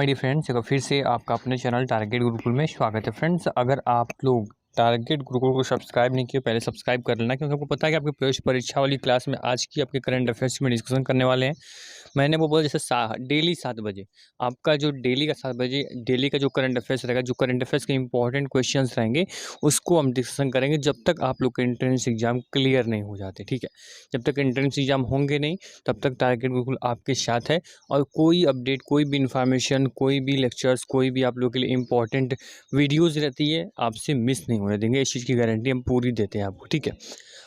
My dear friends, एक बार फिर से आपका अपने चैनल टारगेट गुरुकुल में स्वागत है। फ्रेंड्स, अगर आप लोग टारगेट गुरुकुल को सब्सक्राइब नहीं किए, पहले सब्सक्राइब कर लेना, क्योंकि आपको पता है कि आपकी प्रवेश परीक्षा वाली क्लास में आज की आपके करंट अफेयर्स में डिस्कशन करने वाले हैं। मैंने वो बोला जैसे डेली 7 बजे आपका जो डेली का 7 बजे डेली का जो करंट अफेयर्स रहेगा, जो करंट अफेयर्स के इंपॉर्टेंट क्वेश्चंस रहेंगे उसको हम डिस्कशन करेंगे जब तक आप लोग के एंट्रेंस एग्जाम क्लियर नहीं हो जाते। ठीक है, जब तक एंट्रेंस एग्जाम होंगे नहीं तब तक टारगेट गुरुकुल आपके साथ है। और कोई अपडेट, कोई भी इन्फॉर्मेशन, कोई भी लेक्चर्स, कोई भी आप लोग के लिए इंपॉर्टेंट वीडियोज़ रहती है आपसे मिस नहीं होने देंगे। इस चीज़ की गारंटी हम पूरी देते हैं आपको। ठीक है,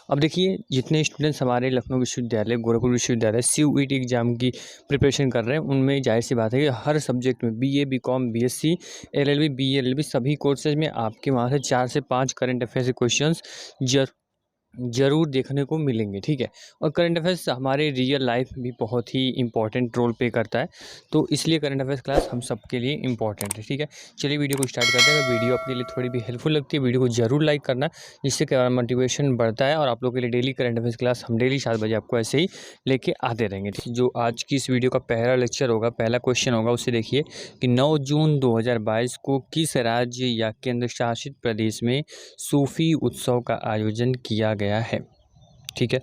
अब देखिए, जितने स्टूडेंट्स हमारे लखनऊ विश्वविद्यालय, गोरखपुर विश्वविद्यालय CUET एग्जाम की प्रिपरेशन कर रहे हैं, उनमें जाहिर सी बात है कि हर सब्जेक्ट में BA, BCom, BSc, LLB, BA, LLB सभी कोर्सेज में आपके वहाँ से 4 से 5 करंट अफेयर्स के क्वेश्चंस ज़रूर देखने को मिलेंगे। ठीक है, और करंट अफेयर्स हमारे रियल लाइफ में भी बहुत ही इंपॉर्टेंट रोल प्ले करता है, तो इसलिए करंट अफेयर्स क्लास हम सबके लिए इंपॉर्टेंट है। ठीक है, चलिए वीडियो को स्टार्ट करते हैं। अगर वीडियो आपके लिए थोड़ी भी हेल्पफुल लगती है, वीडियो को ज़रूर लाइक करना, जिससे कि हमारा मोटिवेशन बढ़ता है और आप लोग के लिए डेली करंट अफेयर्स क्लास हम डेली 7 बजे आपको ऐसे ही लेके आते रहेंगे। ठीक, जो आज की इस वीडियो का पहला लेक्चर होगा, पहला क्वेश्चन होगा, उससे देखिए कि 9 जून 2022 को किस राज्य या केंद्र शासित प्रदेश में सूफी उत्सव का आयोजन किया गया है। ठीक है,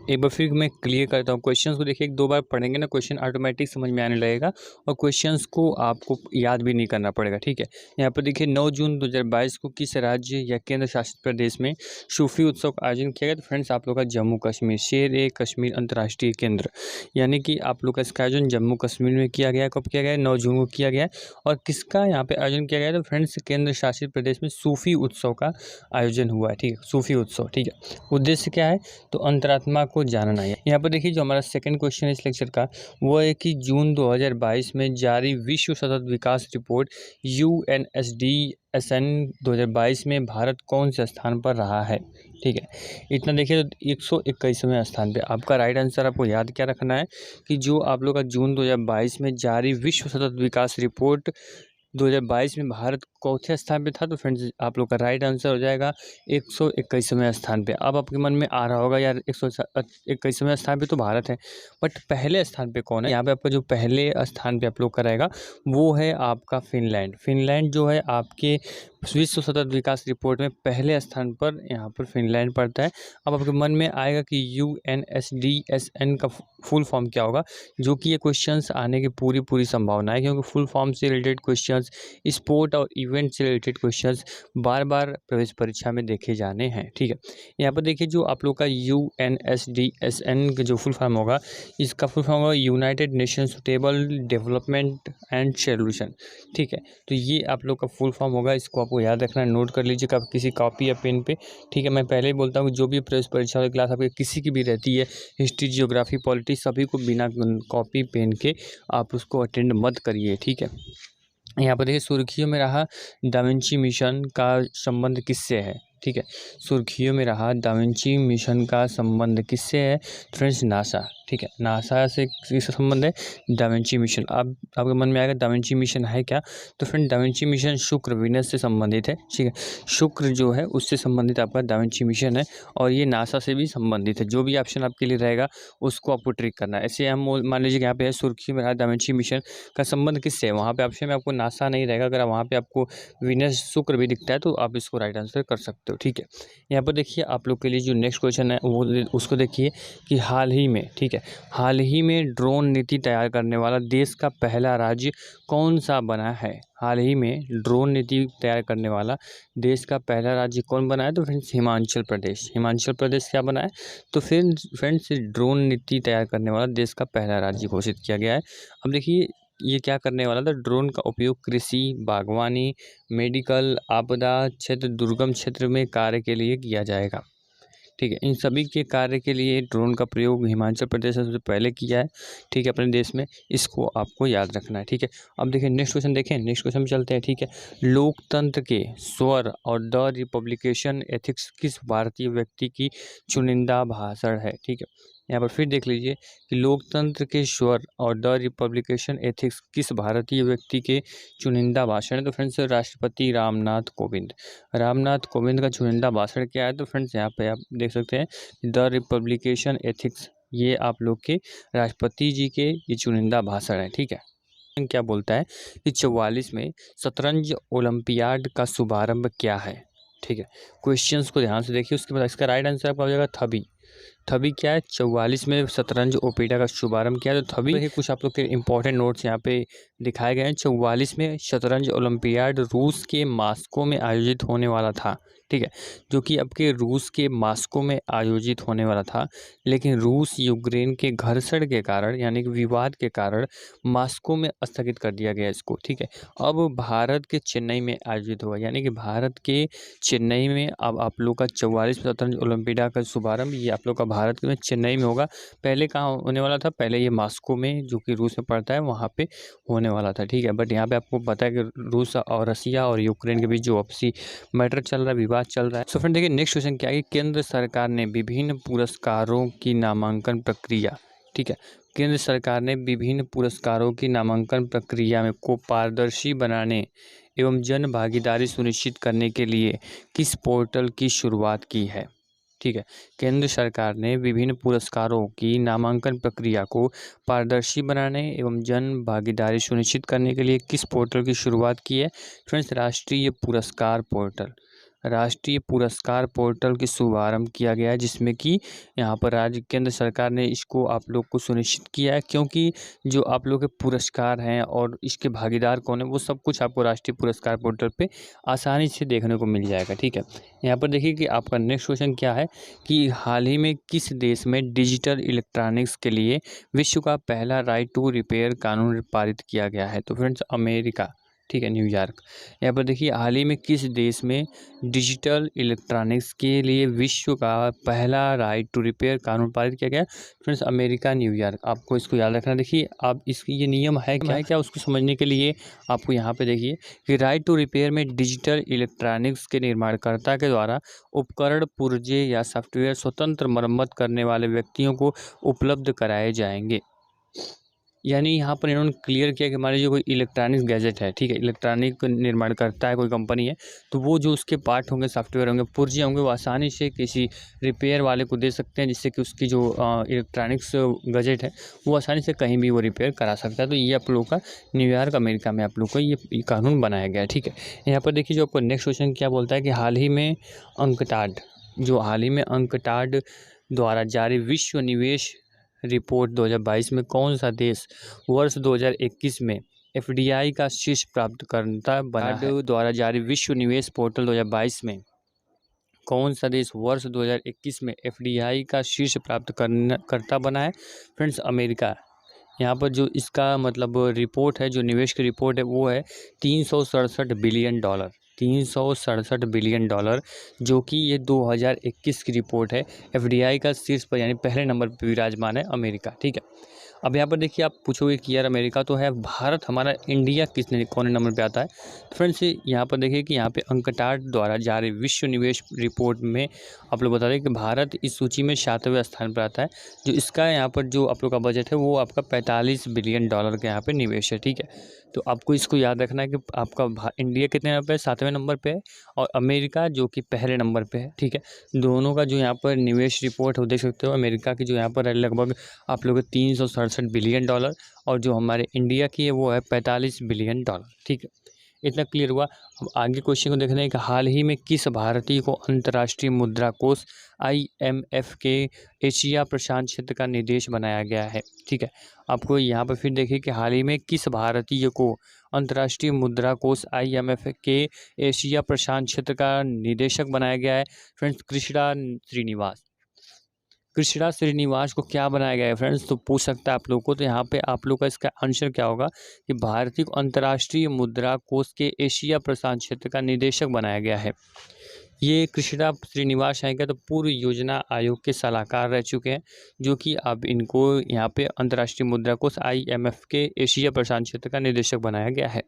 एक बार फिर मैं क्लियर करता हूँ। क्वेश्चंस को देखिए, 1-2 बार पढ़ेंगे ना, क्वेश्चन ऑटोमेटिक समझ में आने लगेगा और क्वेश्चंस को आपको याद भी नहीं करना पड़ेगा। ठीक है, यहाँ पर देखिए 9 जून 2022 को किस राज्य या केंद्र शासित प्रदेश में सूफी उत्सव का आयोजन किया गया। तो फ्रेंड्स, आप लोग का जम्मू कश्मीर, शेर-ए-कश्मीर अंतर्राष्ट्रीय केंद्र, यानी कि आप लोग का इसका आयोजन जम्मू कश्मीर में किया गया। कब किया गया? 9 जून को किया गया। और किसका यहाँ पे आयोजन किया गया? तो फ्रेंड्स, केंद्र शासित प्रदेश में सूफी उत्सव का आयोजन हुआ है। ठीक है, सूफी उत्सव। ठीक है, उद्देश्य क्या है? तो अंतरात्मा को जानना है। यहाँ पर देखिए, जो हमारा सेकंड क्वेश्चन है इस लेक्चर का, वो है कि जून 2022 में जारी विश्व सतत विकास रिपोर्ट UNSDSN 2022 में भारत कौन से स्थान पर रहा है। ठीक है, इतना देखिए तो 121वें स्थान पे। आपका राइट आंसर आपको याद क्या रखना है कि जो आप लोग का जून 2022 में जारी विश्व सतत विकास रिपोर्ट 2022 में भारत चौथे स्थान पे था। तो फ्रेंड्स, आप लोग का राइट आंसर हो जाएगा 121वें स्थान पे। अब आपके मन में आ रहा होगा यार 121वें स्थान पे तो भारत है, बट पहले स्थान पे कौन है? यहाँ पे आपका जो पहले स्थान पे आप लोग का रहेगा वो है आपका फिनलैंड। फिनलैंड जो है आपके विश्व सतत विकास रिपोर्ट में पहले स्थान पर यहाँ पर फिनलैंड पड़ता है। अब आपके मन में आएगा कि UNSDSN का फुल फॉर्म क्या होगा, जो कि ये क्वेश्चंस आने की पूरी संभावना है, क्योंकि फुल फॉर्म से रिलेटेड क्वेश्चंस, स्पोर्ट और इवेंट से रिलेटेड क्वेश्चंस बार बार प्रवेश परीक्षा में देखे जाने हैं। ठीक है, यहाँ पर देखिए, जो आप लोग का UNSDSN का जो फुल फॉर्म होगा, इसका फुल फॉर्म होगा United Nation sustainable development and solution. ठीक है, तो ये आप लोग का फुल फॉर्म होगा, इसको आपको याद रखना है, नोट कर लीजिएगा किसी कॉपी या पेन पे। ठीक है, मैं पहले ही बोलता हूँ कि जो भी प्रवेश परीक्षा वाली क्लास आपके किसी की भी रहती है, हिस्ट्री, जियोग्राफी, पॉलिटिक्स, सभी को बिना कॉपी पेन के आप उसको अटेंड मत करिए। ठीक है, यहाँ पर देखिए, सुर्खियों में रहा दा विंची मिशन का संबंध किससे है। ठीक है, सुर्खियों में रहा दा विंची मिशन का संबंध किससे है? Friends, NASA. ठीक है, नासा से किसका संबंध है? Da Vinci mission. अब आपके मन में आएगा दा विंची मिशन है क्या? तो फ्रेंड, दा विंची मिशन शुक्र, वीनस से संबंधित है। ठीक है, शुक्र जो है उससे संबंधित आपका दा विंची मिशन है, और ये नासा से भी संबंधित है। जो भी ऑप्शन आपके लिए रहेगा उसको आपको ट्रिक करना है। ऐसे हम मान लीजिए कि यहाँ पे है सुर्खियों में रहा दा विंची मिशन का संबंध किससे है, वहाँ पे ऑप्शन में आपको नासा नहीं रहेगा। अगर वहाँ पे आपको वीनस, शुक्र भी दिखता है तो आप इसको राइट आंसर कर सकते हो। ठीक है, यहाँ पर देखिए, आप लोग के लिए जो नेक्स्ट क्वेश्चन है वो उसको देखिए कि हाल ही में, ठीक है, हाल ही में ड्रोन नीति तैयार करने वाला देश का पहला राज्य कौन सा बना है? हाल ही में ड्रोन नीति तैयार करने वाला देश का पहला राज्य कौन बना है? तो फ्रेंड्स, हिमाचल प्रदेश। हिमाचल प्रदेश क्या बना है? तो फिर फ्रेंड्स, ड्रोन नीति तैयार करने वाला देश का पहला राज्य घोषित किया गया है। अब देखिए, ये क्या करने वाला था? ड्रोन का उपयोग कृषि, बागवानी, मेडिकल, आपदा क्षेत्र, दुर्गम क्षेत्र में कार्य के लिए किया जाएगा। ठीक है, इन सभी के कार्य के लिए ड्रोन का प्रयोग हिमाचल प्रदेश ने सबसे पहले किया है। ठीक है, अपने देश में, इसको आपको याद रखना है। ठीक है, अब देखिए नेक्स्ट क्वेश्चन, देखें नेक्स्ट क्वेश्चन में चलते हैं। ठीक है, लोकतंत्र के स्वर और द रिपब्लिकेशन एथिक्स किस भारतीय व्यक्ति की चुनिंदा भाषण है? ठीक है, यहाँ पर फिर देख लीजिए कि लोकतंत्र के स्वर और द रिपब्लिकेशन एथिक्स किस भारतीय व्यक्ति के चुनिंदा भाषण है? तो फ्रेंड्स, राष्ट्रपति रामनाथ कोविंद। रामनाथ कोविंद का चुनिंदा भाषण क्या है? तो फ्रेंड्स, यहाँ पे आप देख सकते हैं द रिपब्लिकेशन एथिक्स, ये आप लोग के राष्ट्रपति जी के ये चुनिंदा भाषण है। ठीक है, क्या बोलता है कि 44 में शतरंज ओलंपियाड का शुभारंभ क्या है। ठीक है, क्वेश्चंस को ध्यान से देखिए, उसके बाद इसका राइट आंसर आपका हो जाएगा थबी। थबी क्या है, 44 में शतरंज ओपेटा का शुभारंभ किया। तो थबी देखिए, कुछ आप लोग के इंपॉर्टेंट नोट्स यहाँ पे दिखाए गए हैं। 44 में शतरंज ओलंपियाड रूस के मास्को में आयोजित होने वाला था। ठीक है, जो कि आपके रूस के मास्को में आयोजित होने वाला था, लेकिन रूस यूक्रेन के घर्षण के कारण यानी कि विवाद के कारण मास्को में स्थगित कर दिया गया इसको। ठीक है, अब भारत के चेन्नई में आयोजित हुआ, यानी कि भारत के चेन्नई में अब आप लोग का 44 शतरंज ओलंपियाड का शुभारंभ ये आप लोग का भारत में चेन्नई में होगा। पहले कहाँ होने वाला था, पहले ये मास्को में जो कि रूस में पड़ता है वहाँ पे होने वाला था। ठीक है, बट यहाँ पे आपको पता है कि रूस और रसिया और यूक्रेन के बीच जो आपसी मैटर चल रहा है, विवाद चल रहा है। सो फ्रेंड देखिए, नेक्स्ट क्वेश्चन क्या है कि केंद्र सरकार ने विभिन्न पुरस्कारों की नामांकन प्रक्रिया, ठीक है, केंद्र सरकार ने विभिन्न पुरस्कारों की नामांकन प्रक्रिया में को पारदर्शी बनाने एवं जन भागीदारी सुनिश्चित करने के लिए किस पोर्टल की शुरुआत की है। ठीक है, केंद्र सरकार ने विभिन्न पुरस्कारों की नामांकन प्रक्रिया को पारदर्शी बनाने एवं जन भागीदारी सुनिश्चित करने के लिए किस पोर्टल की शुरुआत की है। फ्रेंड्स, राष्ट्रीय पुरस्कार पोर्टल, राष्ट्रीय पुरस्कार पोर्टल की शुभारंभ किया गया है, जिसमें कि यहाँ पर राज्य केंद्र सरकार ने इसको आप लोग को सुनिश्चित किया है, क्योंकि जो आप लोग के पुरस्कार हैं और इसके भागीदार कौन है वो सब कुछ आपको राष्ट्रीय पुरस्कार पोर्टल पे आसानी से देखने को मिल जाएगा। ठीक है, यहाँ पर देखिए कि आपका नेक्स्ट क्वेश्चन क्या है कि हाल ही में किस देश में डिजिटल इलेक्ट्रॉनिक्स के लिए विश्व का पहला राइट टू रिपेयर कानून पारित किया गया है। तो फ्रेंड्स, अमेरिका, ठीक है, न्यूयॉर्क। यहाँ पर देखिए हाल ही में किस देश में डिजिटल इलेक्ट्रॉनिक्स के लिए विश्व का पहला राइट टू रिपेयर कानून पारित किया गया। फ्रेंड्स, अमेरिका, न्यूयॉर्क, आपको इसको याद रखना। देखिए आप इसकी ये नियम है क्या उसको समझने के लिए आपको यहाँ पे देखिए कि राइट टू रिपेयर में डिजिटल इलेक्ट्रॉनिक्स के निर्माणकर्ता के द्वारा उपकरण, पुर्जे या सॉफ्टवेयर स्वतंत्र मरम्मत करने वाले व्यक्तियों को उपलब्ध कराए जाएंगे। यानी यहाँ पर इन्होंने क्लियर किया कि हमारे जो कोई इलेक्ट्रॉनिक गैजेट है, ठीक है, इलेक्ट्रॉनिक निर्माण करता है कोई कंपनी है, तो वो जो उसके पार्ट होंगे, सॉफ्टवेयर होंगे, पुर्जे होंगे, वो आसानी से किसी रिपेयर वाले को दे सकते हैं, जिससे कि उसकी जो इलेक्ट्रॉनिक्स गैजेट है वो आसानी से कहीं भी वो रिपेयर करा सकता है। तो ये आप लोग का न्यूयॉर्क, अमेरिका में आप लोग को ये कानून बनाया गया है। ठीक है, यहाँ पर देखिए जो आपको नेक्स्ट क्वेश्चन क्या बोलता है कि हाल ही में अंकटाड द्वारा जारी विश्व निवेश रिपोर्ट 2022 में कौन सा देश वर्ष 2021 में एफडीआई का शीर्ष प्राप्तकर्ता बना है। द्वारा जारी विश्व निवेश पोर्टल 2022 में कौन सा देश वर्ष 2021 में एफडीआई का शीर्ष प्राप्तकर्ता बना है। Friends, America. यहाँ पर जो इसका मतलब रिपोर्ट है, जो निवेश की रिपोर्ट है, वो है 367 बिलियन डॉलर, 367 बिलियन डॉलर, जो कि ये 2021 की रिपोर्ट है। एफडीआई का शीर्ष पर यानी पहले नंबर पर विराजमान है अमेरिका। ठीक है, अब यहाँ पर देखिए आप पूछोगे कि यार अमेरिका तो है, भारत हमारा इंडिया कौन नंबर पे आता है। तो फ्रेंड्स, यहाँ पर देखिए कि यहाँ पे अंकटाड द्वारा जारी विश्व निवेश रिपोर्ट में आप लोग बता दें कि भारत इस सूची में 7वें स्थान पर आता है। जो इसका यहाँ पर जो आप लोग का बजट है वो आपका 45 बिलियन डॉलर का यहाँ पे निवेश है। ठीक है, तो आपको इसको याद रखना है कि आपका इंडिया कितने नंबर पे है, 7वें नंबर पे है, और अमेरिका जो कि पहले नंबर पे है। ठीक है, दोनों का जो यहाँ पर निवेश रिपोर्ट है वो देख सकते हो। अमेरिका की जो यहाँ पर है लगभग आप लोग 367 बिलियन डॉलर, और जो हमारे इंडिया की है वो है 45 बिलियन डॉलर। ठीक है, इतना क्लियर हुआ। अब आगे क्वेश्चन को देखना है कि हाल ही में किस भारतीय को अंतर्राष्ट्रीय मुद्रा कोष IMF के एशिया प्रशांत क्षेत्र का निदेश बनाया गया है। ठीक है, आपको यहाँ पर फिर देखिए कि हाल ही में किस भारतीय को अंतर्राष्ट्रीय मुद्रा कोष IMF के एशिया प्रशांत क्षेत्र का निदेशक बनाया गया है। फ्रेंड्स, कृष्णा श्रीनिवास को क्या बनाया गया है फ्रेंड्स, तो पूछ सकता है आप लोग को। तो यहाँ पे आप लोग का इसका आंसर क्या होगा कि भारतीय को अंतर्राष्ट्रीय मुद्रा कोष के एशिया प्रशांत क्षेत्र का निदेशक बनाया गया है। ये कृष्णा श्रीनिवास हैं क्या, तो पूर्व योजना आयोग के सलाहकार रह चुके हैं, जो कि अब इनको यहाँ पे अंतर्राष्ट्रीय मुद्रा कोष IMF के एशिया प्रशांत क्षेत्र का निदेशक बनाया गया है।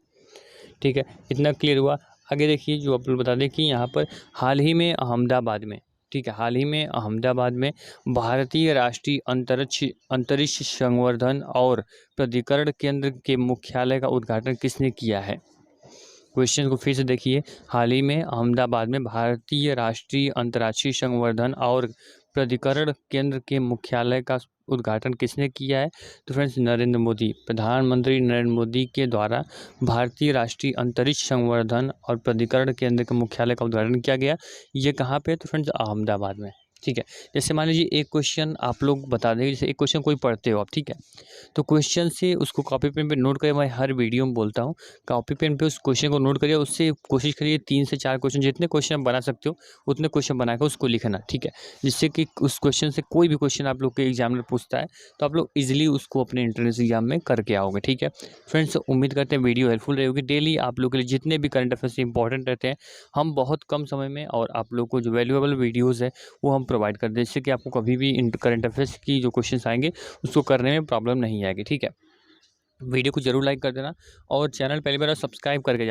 ठीक है, इतना क्लियर हुआ। आगे देखिए जो आप लोग बता दें कि यहाँ पर हाल ही में अहमदाबाद में, ठीक है, हाल ही में अहमदाबाद में भारतीय राष्ट्रीय अंतरिक्ष संवर्धन और प्राधिकरण केंद्र के मुख्यालय का उद्घाटन किसने किया है। क्वेश्चन को फिर से देखिए, हाल ही में अहमदाबाद में भारतीय राष्ट्रीय अंतरिक्ष संवर्धन और प्राधिकरण केंद्र के मुख्यालय का उद्घाटन किसने किया है? तो फ्रेंड्स नरेंद्र मोदी, प्रधानमंत्री नरेंद्र मोदी के द्वारा भारतीय राष्ट्रीय अंतरिक्ष संवर्धन और प्राधिकरण केंद्र के मुख्यालय का उद्घाटन किया गया। ये कहाँ पे? तो फ्रेंड्स अहमदाबाद में। ठीक है, जैसे मान लीजिए एक क्वेश्चन आप लोग बता दें, जैसे एक क्वेश्चन कोई पढ़ते हो आप, ठीक है, तो क्वेश्चन से उसको कॉपी पेन पे नोट करिए। मैं हर वीडियो में बोलता हूँ, कॉपी पेन पे उस क्वेश्चन को नोट करिए, उससे कोशिश करिए 3 से 4 क्वेश्चन, जितने क्वेश्चन आप बना सकते हो उतने क्वेश्चन बनाकर उसको लिखना, ठीक है, जिससे कि उस क्वेश्चन से कोई भी क्वेश्चन आप लोग के एग्जामिनर पूछता है तो आप लोग ईजिली उसको अपने एंट्रेंस एग्जाम में करके आओगे। ठीक है फ्रेंड्स, उम्मीद करते हैं वीडियो हेल्पफुल रही होगी। डेली आप लोग के लिए जितने भी करंट अफेयर्स इंपॉर्टेंट रहते हैं, हम बहुत कम समय में और आप लोग को जो वैल्यूएबल वीडियोज़ है वो हम प्रोवाइड कर दें, जिससे कि आपको कभी भी करंट अफेयर्स की जो क्वेश्चन आएंगे उसको करने में प्रॉब्लम नहीं आएगी। ठीक है, वीडियो को जरूर लाइक कर देना और चैनल पहली बार सब्सक्राइब करके